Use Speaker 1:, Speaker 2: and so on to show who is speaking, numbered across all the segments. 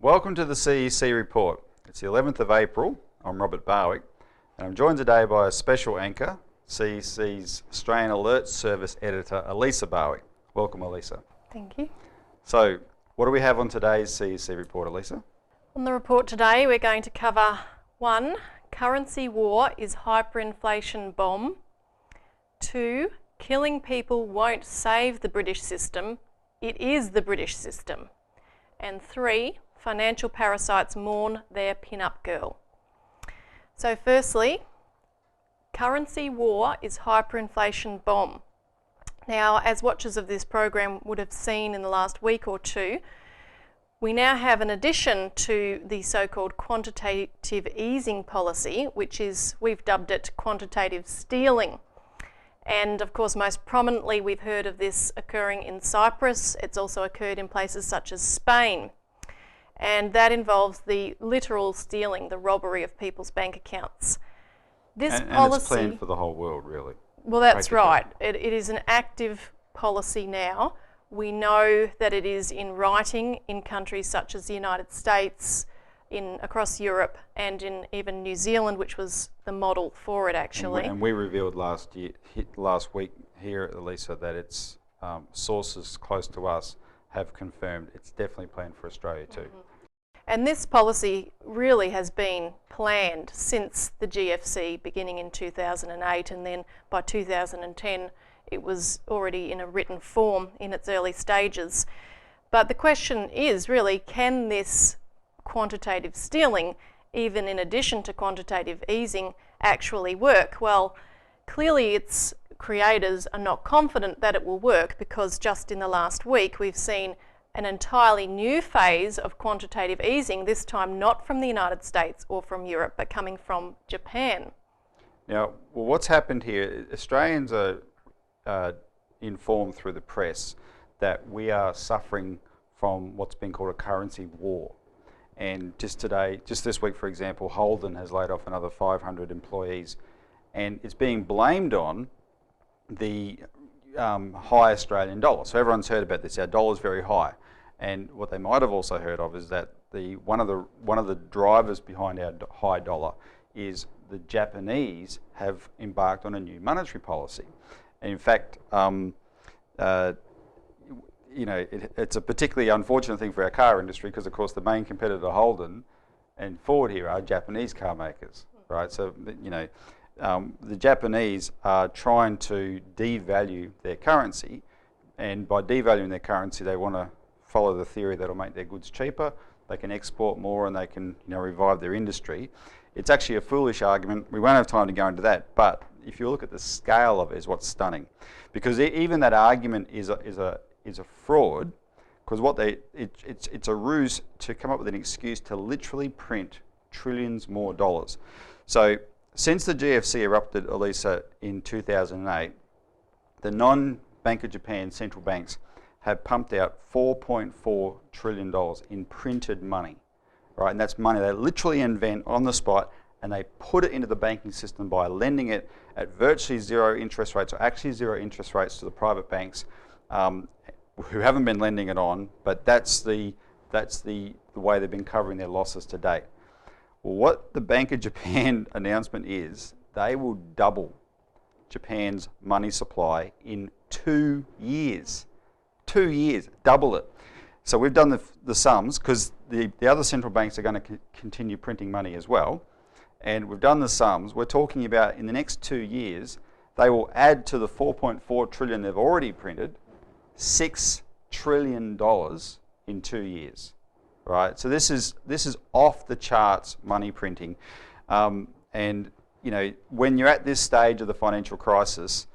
Speaker 1: Welcome to the CEC Report. It's the 11th of April. I'm Robert Barwick, and I'm joined today by a special anchor, CEC's Australian Alert Service Editor, Elisa Barwick. Welcome, Elisa.
Speaker 2: Thank you.
Speaker 1: So, what do we have on today's CEC Report, Elisa?
Speaker 2: On the report today, we're going to cover 1. Currency war is hyperinflation bomb. 2. Killing people won't save the British system. It is the British system. And 3. Financial parasites mourn their pin-up girl. So firstly, currency war is hyperinflation bomb. Now, as watchers of this program would have seen in the last week or two, we now have an addition to the so-called quantitative easing policy, which is, we've dubbed it quantitative stealing. And of course, most prominently, we've heard of this occurring in Cyprus. It's also occurred in places such as Spain. And that involves the literal stealing, the robbery of people's bank accounts. This policy...
Speaker 1: And it's planned for the whole world, really.
Speaker 2: Well, that's right. It is an active policy now. We know that it is in writing in countries such as the United States, across Europe, and in even New Zealand, which was the model for it, actually.
Speaker 1: And we revealed last week here at Elisa that its sources close to us have confirmed it's definitely planned for Australia too. Mm-hmm.
Speaker 2: And this policy really has been planned since the GFC beginning in 2008, and then by 2010 it was already in a written form in its early stages. But the question is really, can this quantitative stealing, even in addition to quantitative easing, actually work? Well, clearly its creators are not confident that it will work, because just in the last week we've seen an entirely new phase of quantitative easing, this time not from the United States or from Europe, but coming from Japan.
Speaker 1: Now, well, what's happened here, Australians are informed through the press that we are suffering from what's been called a currency war. And just this week, for example, Holden has laid off another 500 employees, and it's being blamed on the high Australian dollar. So everyone's heard about this. Our dollar's very high, and what they might have also heard of is that one of the drivers behind our high dollar is the Japanese have embarked on a new monetary policy. And in fact, it's a particularly unfortunate thing for our car industry, because of course the main competitor Holden and Ford here are Japanese car makers, right? So the Japanese are trying to devalue their currency, and by devaluing their currency they want to follow the theory that will make their goods cheaper, they can export more, and they can revive their industry. It's actually a foolish argument. We won't have time to go into that, but if you look at the scale of it, is what's stunning, because even that argument is a fraud, because it's a ruse to come up with an excuse to literally print trillions more dollars. So since the GFC erupted, Elisa, in 2008, the non-Bank of Japan central banks have pumped out $4.4 trillion in printed money, right? And that's money they literally invent on the spot, and they put it into the banking system by lending it at virtually zero interest rates, or actually zero interest rates, to the private banks who haven't been lending it on, but that's the way they've been covering their losses to date. Well, what the Bank of Japan announcement is, they will double Japan's money supply in 2 years. 2 years, double it. So we've done the sums, because the other central banks are going to continue printing money as well, and we've done the sums. We're talking about, in the next 2 years, they will add to the 4.4 trillion they've already printed, $6 trillion in 2 years, right? So this is off the charts money printing, and when you're at this stage of the financial crisis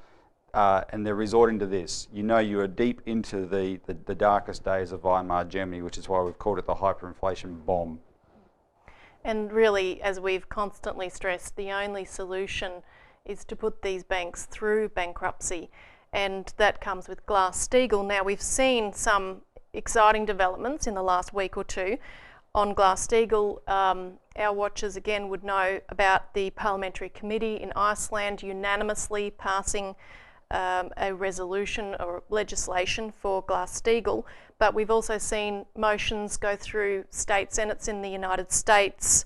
Speaker 1: and they're resorting to this, you are deep into the darkest days of Weimar Germany, which is why we've called it the hyperinflation bomb.
Speaker 2: And really, as we've constantly stressed, the only solution is to put these banks through bankruptcy. And that comes with Glass-Steagall. Now, we've seen some exciting developments in the last week or two. On Glass-Steagall, our watchers again would know about the Parliamentary Committee in Iceland unanimously passing a resolution or legislation for Glass-Steagall, but we've also seen motions go through state senates in the United States.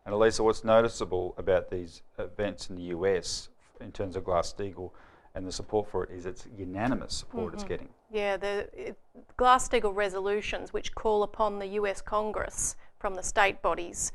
Speaker 1: And Elisa, what's noticeable about these events in the US in terms of Glass-Steagall and the support for it is it's unanimous support it's getting.
Speaker 2: Yeah, the Glass-Steagall resolutions, which call upon the US Congress from the state bodies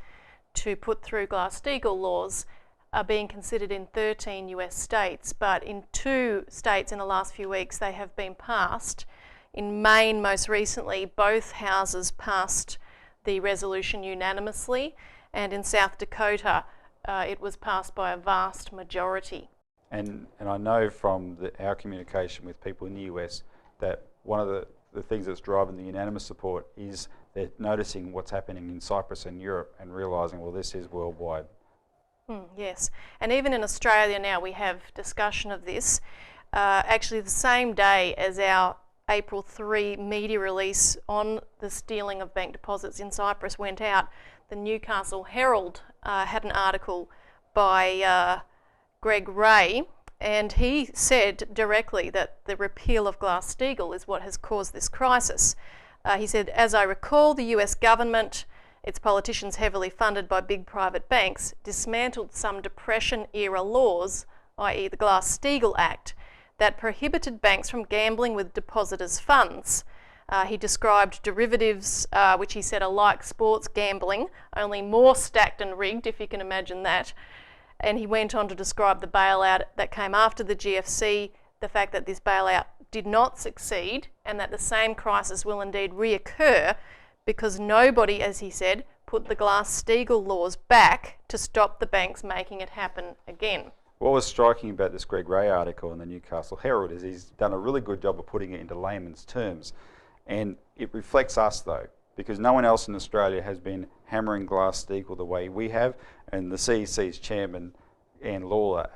Speaker 2: to put through Glass-Steagall laws, are being considered in 13 US states, but in 2 states in the last few weeks they have been passed. In Maine, most recently, both houses passed the resolution unanimously, and in South Dakota it was passed by a vast majority.
Speaker 1: And I know from our communication with people in the US that one of the things that's driving the unanimous support is they're noticing what's happening in Cyprus and Europe and realising, well, this is worldwide.
Speaker 2: Yes, and even in Australia now we have discussion of this. Actually, the same day as our April 3 media release on the stealing of bank deposits in Cyprus went out, the Newcastle Herald had an article by Greg Ray, and he said directly that the repeal of Glass-Steagall is what has caused this crisis. He said, as I recall, the US government, its politicians heavily funded by big private banks, dismantled some Depression-era laws, i.e. the Glass-Steagall Act, that prohibited banks from gambling with depositors' funds. He described derivatives, which he said are like sports gambling, only more stacked and rigged, if you can imagine that. And he went on to describe the bailout that came after the GFC, the fact that this bailout did not succeed, and that the same crisis will indeed reoccur because nobody, as he said, put the Glass-Steagall laws back to stop the banks making it happen again.
Speaker 1: What was striking about this Greg Ray article in the Newcastle Herald is he's done a really good job of putting it into layman's terms. And it reflects us though, because no one else in Australia has been hammering Glass-Steagall the way we have, and the CEC's chairman, Anne Lawler,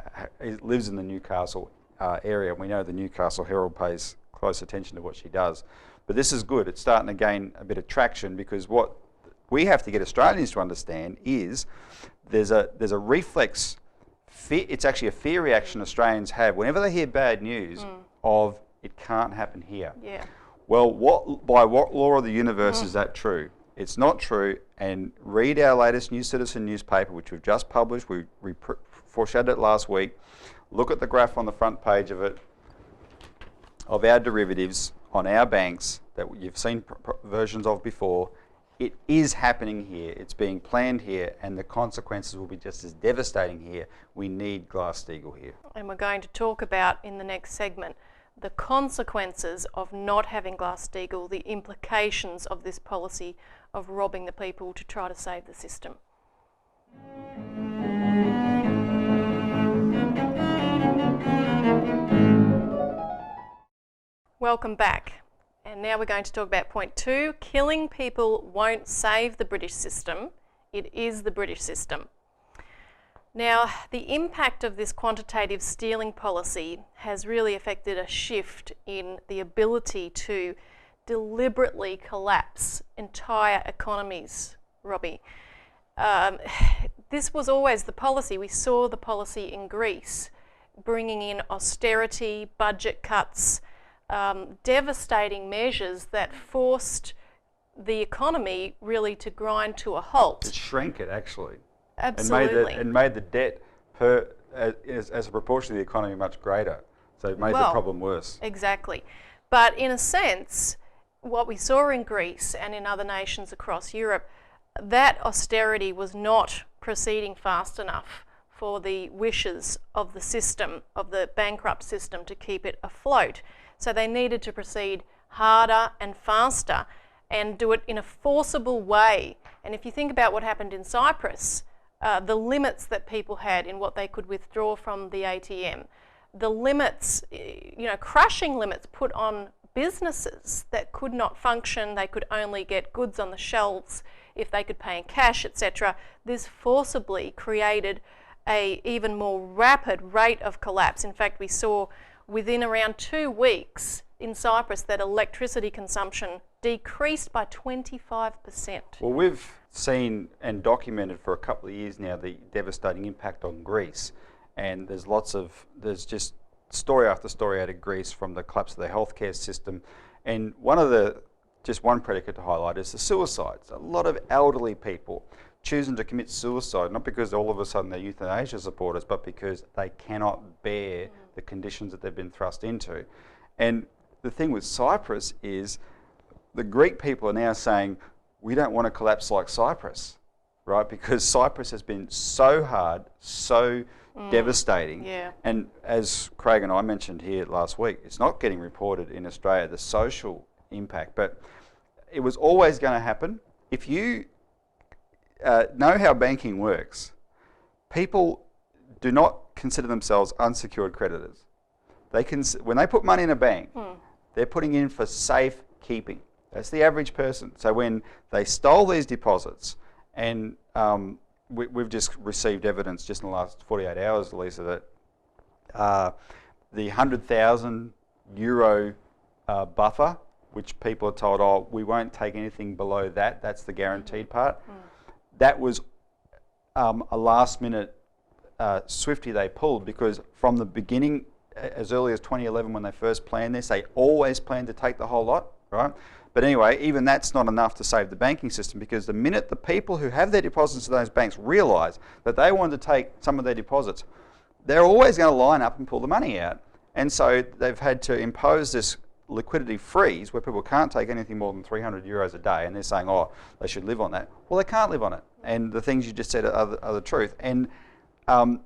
Speaker 1: lives in the Newcastle area, and we know the Newcastle Herald pays close attention to what she does. But this is good. It's starting to gain a bit of traction, because what we have to get Australians to understand is there's a reflex fear. It's actually a fear reaction Australians have whenever they hear bad news of it can't happen here.
Speaker 2: Yeah.
Speaker 1: Well, by what law of the universe is that true? It's not true. And read our latest New Citizen newspaper, which we've just published. We foreshadowed it last week. Look at the graph on the front page of it, of our derivatives on our banks that you've seen versions of before. It is happening here. It's being planned here, and the consequences will be just as devastating here. We need Glass-Steagall here.
Speaker 2: And we're going to talk about in the next segment the consequences of not having Glass-Steagall, the implications of this policy of robbing the people to try to save the system. Welcome back. And now we're going to talk about point 2. Killing people won't save the British system. It is the British system. Now, the impact of this quantitative stealing policy has really affected a shift in the ability to deliberately collapse entire economies, Robbie. This was always the policy. We saw the policy in Greece, bringing in austerity, budget cuts, devastating measures that forced the economy really to grind to a halt.
Speaker 1: To shrink it, actually.
Speaker 2: Absolutely.
Speaker 1: And made the debt as a proportion of the economy much greater. So it made the problem worse.
Speaker 2: Exactly. But in a sense, what we saw in Greece and in other nations across Europe, that austerity was not proceeding fast enough for the wishes of the system, of the bankrupt system, to keep it afloat. So they needed to proceed harder and faster and do it in a forcible way. And if you think about what happened in Cyprus, the limits that people had in what they could withdraw from the ATM, the limits, crushing limits put on businesses that could not function, they could only get goods on the shelves if they could pay in cash, etc. This forcibly created an even more rapid rate of collapse. In fact, we saw within around 2 weeks in Cyprus that electricity consumption decreased by 25%.
Speaker 1: Well, we've seen and documented for a couple of years now the devastating impact on Greece, and there's just story after story out of Greece from the collapse of the healthcare system. And just one predicate to highlight is the suicides. A lot of elderly people choosing to commit suicide, not because all of a sudden they're euthanasia supporters, but because they cannot bear the conditions that they've been thrust into. And the thing with Cyprus is the Greek people are now saying, we don't want to collapse like Cyprus, right? Because Cyprus has been so hard, so devastating.
Speaker 2: Yeah.
Speaker 1: And as Craig and I mentioned here last week, it's not getting reported in Australia, the social impact, but it was always going to happen. If you know how banking works, people do not consider themselves unsecured creditors. When they put money in a bank, they're putting in for safe keeping. That's the average person. So when they stole these deposits, and we've just received evidence just in the last 48 hours, Elisa, that the €100,000 buffer, which people are told, oh, we won't take anything below that, that's the guaranteed part. That was a last minute swifty they pulled, because from the beginning, as early as 2011 when they first planned this, they always planned to take the whole lot, right? But anyway, even that's not enough to save the banking system, because the minute the people who have their deposits in those banks realise that they want to take some of their deposits, they're always going to line up and pull the money out. And so they've had to impose this liquidity freeze where people can't take anything more than €300 a day, and they're saying, oh, they should live on that. Well, they can't live on it. And the things you just said are the truth. And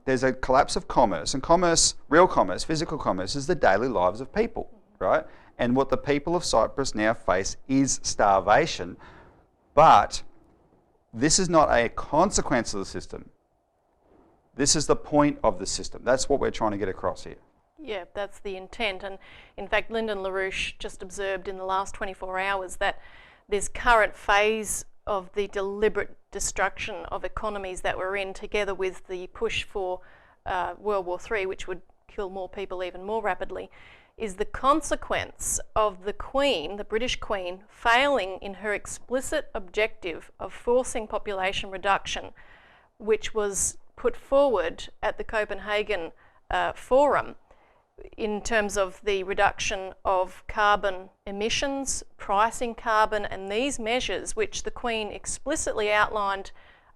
Speaker 1: there's a collapse of commerce, and commerce, real commerce, physical commerce, is the daily lives of people, right? And what the people of Cyprus now face is starvation. But this is not a consequence of the system. This is the point of the system. That's what we're trying to get across here.
Speaker 2: Yeah, that's the intent. And in fact, Lyndon LaRouche just observed in the last 24 hours that this current phase of the deliberate destruction of economies that we're in, together with the push for World War III, which would kill more people even more rapidly, is the consequence of the Queen, the British Queen, failing in her explicit objective of forcing population reduction, which was put forward at the Copenhagen Forum in terms of the reduction of carbon emissions, pricing carbon, and these measures, which the Queen explicitly outlined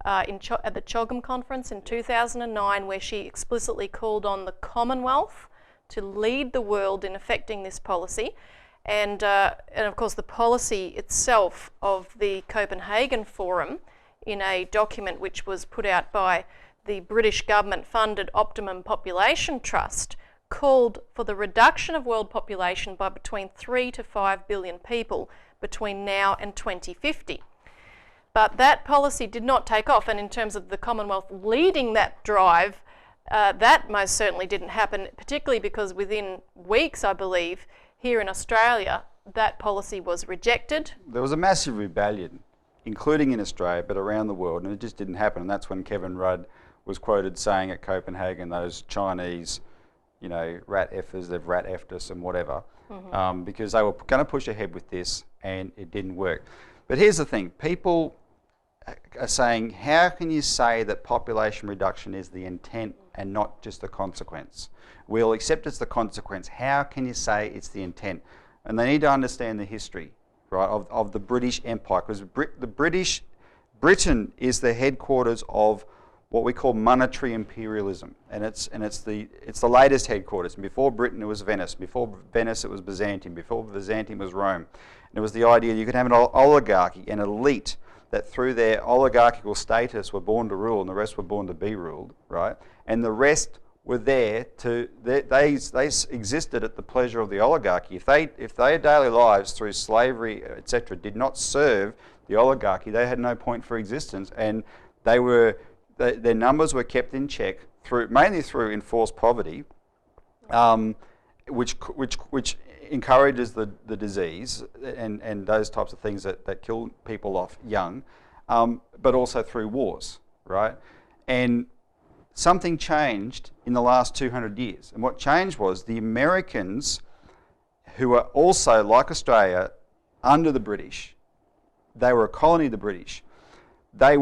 Speaker 2: at the CHOGM conference in 2009, where she explicitly called on the Commonwealth to lead the world in effecting this policy. And of course the policy itself of the Copenhagen Forum, in a document which was put out by the British government-funded Optimum Population Trust, called for the reduction of world population by between 3 to 5 billion people between now and 2050. But that policy did not take off, and in terms of the Commonwealth leading that drive, that most certainly didn't happen, particularly because within weeks, I believe, here in Australia, that policy was rejected.
Speaker 1: There was a massive rebellion, including in Australia, but around the world, and it just didn't happen. And that's when Kevin Rudd was quoted saying at Copenhagen, those Chinese, rat effers, they've rat effed us and whatever, because they were going to push ahead with this and it didn't work. But here's the thing, people are saying, how can you say that population reduction is the intent and not just the consequence? We'll accept it's the consequence. How can you say it's the intent? And they need to understand the history, right, of the British Empire, because Britain is the headquarters of what we call monetary imperialism, and it's the latest headquarters. And before Britain it was Venice, before Venice it was Byzantium, before Byzantium was Rome. And it was the idea you could have an oligarchy, an elite that through their oligarchical status were born to rule, and the rest were born to be ruled, right? And the rest were there to they existed at the pleasure of the oligarchy. If their daily lives through slavery, etc., did not serve the oligarchy, they had no point for existence, and their numbers were kept in check mainly through enforced poverty, which encourages the disease and those types of things that kill people off young, but also through wars, right? And something changed in the last 200 years. And what changed was the Americans, who were also, like Australia, under the British, they were a colony of the British, they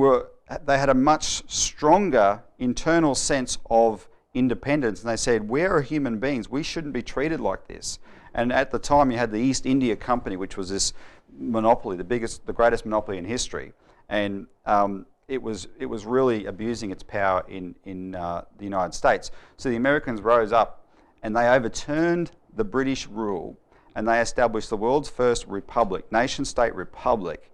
Speaker 1: had a much stronger internal sense of independence, and they said, we're human beings, we shouldn't be treated like this. And at the time you had the East India Company, which was this monopoly, the greatest monopoly in history, and it was really abusing its power in the United States. So the Americans rose up and they overturned the British rule, and they established the world's first republic, nation-state republic,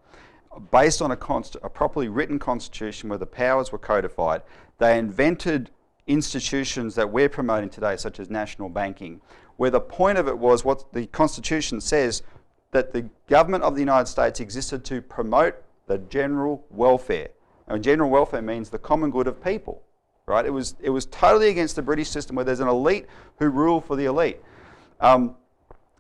Speaker 1: based on a properly written constitution where the powers were codified. They invented institutions that we're promoting today, such as national banking, where the point of it was what the Constitution says, that the government of the United States existed to promote the general welfare. And general welfare means the common good of people, right? It was totally against the British system where there's an elite who rule for the elite. And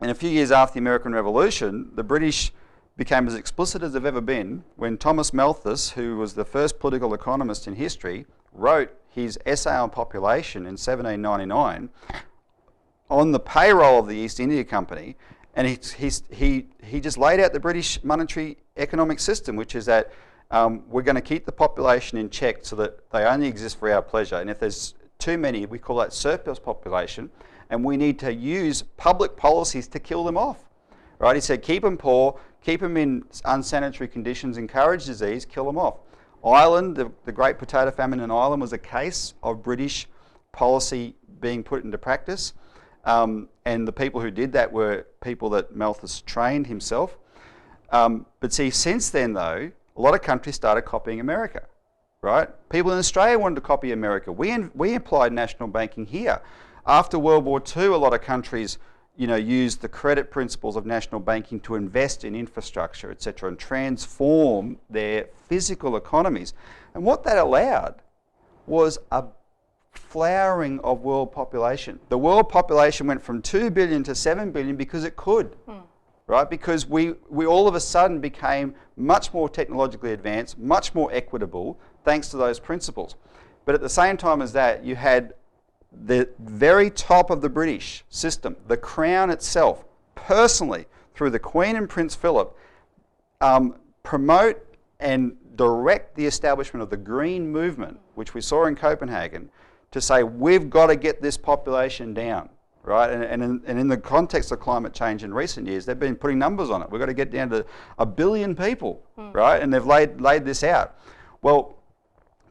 Speaker 1: a few years after the American Revolution, the British became as explicit as they've ever been when Thomas Malthus, who was the first political economist in history, wrote his essay on population in 1799 on the payroll of the East India Company, and he just laid out the British monetary economic system, which is that we're going to keep the population in check so that they only exist for our pleasure, and if there's too many, we call that surplus population, and we need to use public policies to kill them off. Right? He said, keep them poor, keep them in unsanitary conditions, encourage disease, kill them off. Ireland, the Great Potato Famine in Ireland was a case of British policy being put into practice. And the people who did that were people that Malthus trained himself. But see, since then though, a lot of countries started copying America, right? People in Australia wanted to copy America. We applied national banking here. After World War II, a lot of countries, used the credit principles of national banking to invest in infrastructure, etc., and transform their physical economies. And what that allowed was a flowering of world population. The world population went from 2 billion to 7 billion because it could, right? Because we all of a sudden became much more technologically advanced, much more equitable, thanks to those principles. But at the same time as that, you had the very top of the British system, the Crown itself, personally, through the Queen and Prince Philip, promote and direct the establishment of the green movement, which we saw in Copenhagen, to say we've got to get this population down, right? And in the context of climate change in recent years, they've been putting numbers on it. We've got to get down to 1 billion people, right? And they've laid this out. Well,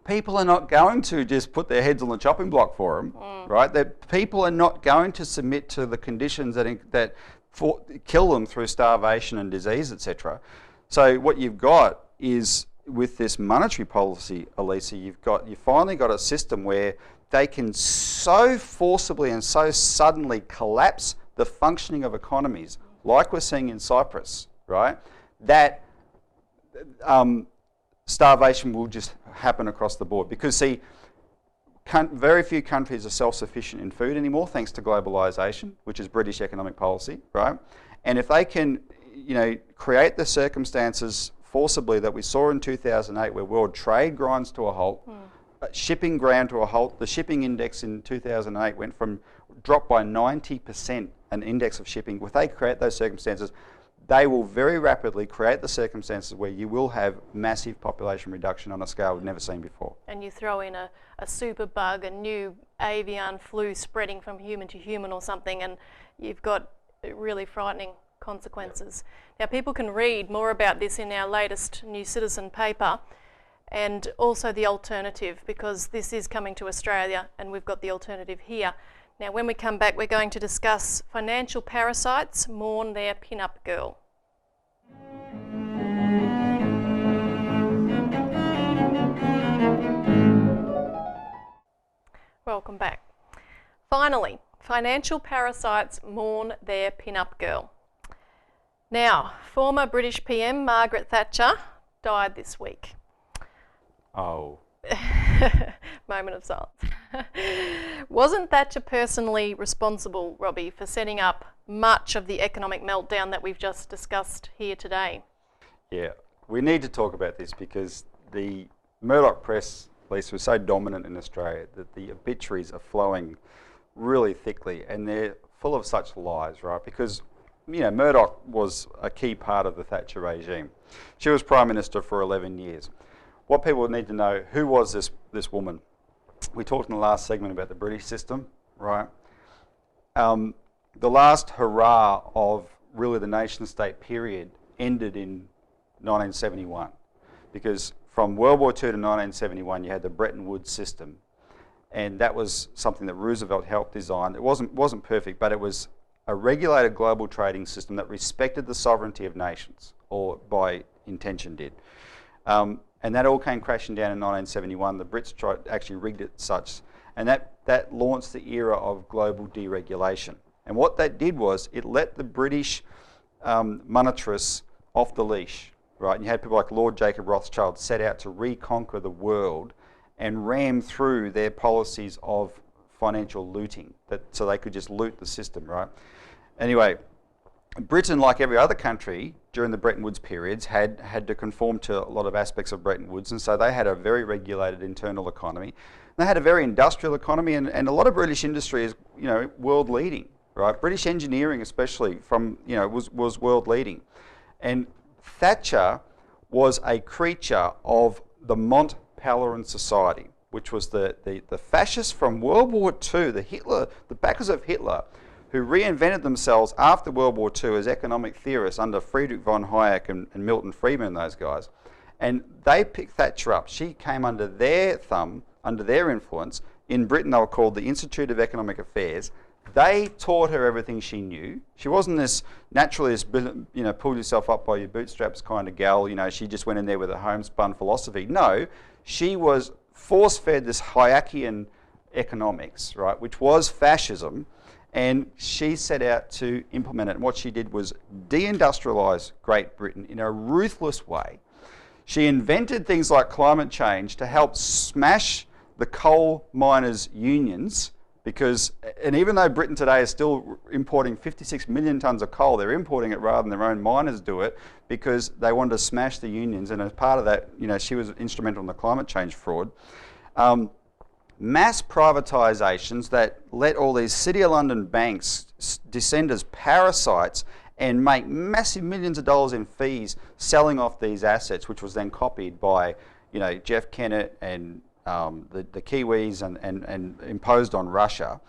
Speaker 1: people are not going to just put their heads on the chopping block for them, right? People are not going to submit to the conditions that kill them through starvation and disease, etc. So what you've got is, with this monetary policy, Elisa, you've finally got a system where they can so forcibly and so suddenly collapse the functioning of economies, like we're seeing in Cyprus, right? That starvation will just happen across the board. Because, see, very few countries are self-sufficient in food anymore, thanks to globalisation, which is British economic policy, right? And if they can, create the circumstances forcibly that we saw in 2008, where world trade grinds to a halt, shipping ground to a halt. The shipping index in 2008 dropped by 90%, an index of shipping. If they create those circumstances, they will very rapidly create the circumstances where you will have massive population reduction on a scale we've never seen before. And
Speaker 2: you throw in a super bug, a new avian flu spreading from human to human or something, and you've got really frightening consequences. Now, people can read more about this in our latest New Citizen paper, and also the alternative, because this is coming to Australia and we've got the alternative here. Now, when we come back, we're going to discuss financial parasites mourn their pin-up girl. Welcome back. Finally, financial parasites mourn their pin-up girl. Now, former British PM Margaret Thatcher died this week.
Speaker 1: Oh.
Speaker 2: Moment of silence. Wasn't Thatcher personally responsible, Robbie, for setting up much of the economic meltdown that we've just discussed here today?
Speaker 1: Yeah, we need to talk about this because the Murdoch press, Lisa, was so dominant in Australia that the obituaries are flowing really thickly, and they're full of such lies, right? Because, Murdoch was a key part of the Thatcher regime. She was Prime Minister for 11 years. What people need to know, who was this woman? we talked in the last segment about the British system, right? The last hurrah of really the nation-state period ended in 1971, because from World War II to 1971 you had the Bretton Woods system, and that was something that Roosevelt helped design. It wasn't perfect, but it was a regulated global trading system that respected the sovereignty of nations, or by intention did. And that all came crashing down in 1971. The Brits actually rigged it such, and that launched the era of global deregulation. And what that did was it let the British monetarists off the leash, right? And you had people like Lord Jacob Rothschild set out to reconquer the world and ram through their policies of financial looting, so they could just loot the system, right? Anyway, Britain, like every other country during the Bretton Woods periods, had to conform to a lot of aspects of Bretton Woods, and so they had a very regulated internal economy. They had a very industrial economy, and a lot of British industry is, world leading, right? British engineering, especially, was world leading, and Thatcher was a creature of the Mont Pelerin Society, which was the fascists from World War II, the backers of Hitler, who reinvented themselves after World War II as economic theorists under Friedrich von Hayek and Milton Friedman and those guys. And they picked Thatcher up. She came under their thumb, under their influence. In Britain they were called the Institute of Economic Affairs. They taught her everything she knew. She wasn't this naturalist, pull yourself up by your bootstraps kind of gal, she just went in there with a homespun philosophy. No, she was force-fed this Hayekian economics, right, which was fascism, and she set out to implement it. And what she did was deindustrialise Great Britain in a ruthless way. She invented things like climate change to help smash the coal miners' unions, and even though Britain today is still importing 56 million tonnes of coal, they're importing it rather than their own miners do it, because they wanted to smash the unions. And as part of that, she was instrumental in the climate change fraud. Mass privatisations that let all these City of London banks descend as parasites and make massive millions of dollars in fees selling off these assets, which was then copied by Jeff Kennett and the Kiwis and imposed on Russia.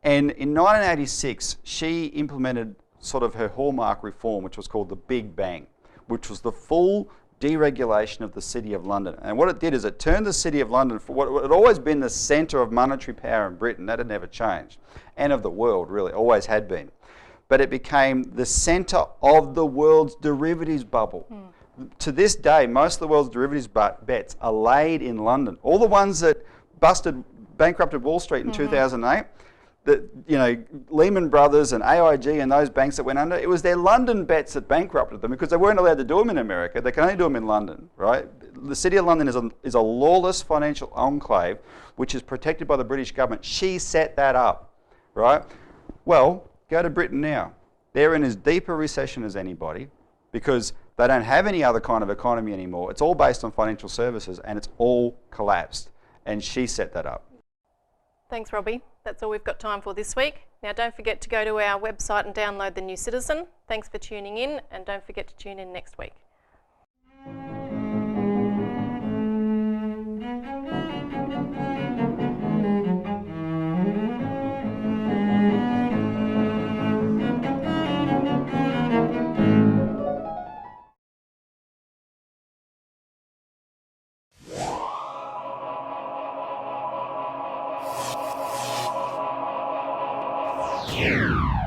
Speaker 1: And in 1986, she implemented sort of her hallmark reform, which was called the Big Bang, which was the full deregulation of the City of London. And what it did is it turned the City of London, for what had always been the centre of monetary power in Britain, that had never changed, and of the world really, always had been. But it became the centre of the world's derivatives bubble. To this day, most of the world's derivatives bets are laid in London. All the ones that bankrupted Wall Street in 2008, Lehman Brothers and AIG and those banks that went under, it was their London bets that bankrupted them, because they weren't allowed to do them in America. They can only do them in London, right? The City of London is a lawless financial enclave which is protected by the British government. She set that up, right? Well, go to Britain now. They're in as deep a recession as anybody, because they don't have any other kind of economy anymore. It's all based on financial services, and it's all collapsed. And she set that up.
Speaker 2: Thanks, Robbie. That's all we've got time for this week. Now, don't forget to go to our website and download The New Citizen. Thanks for tuning in, and don't forget to tune in next week.
Speaker 3: Yeah.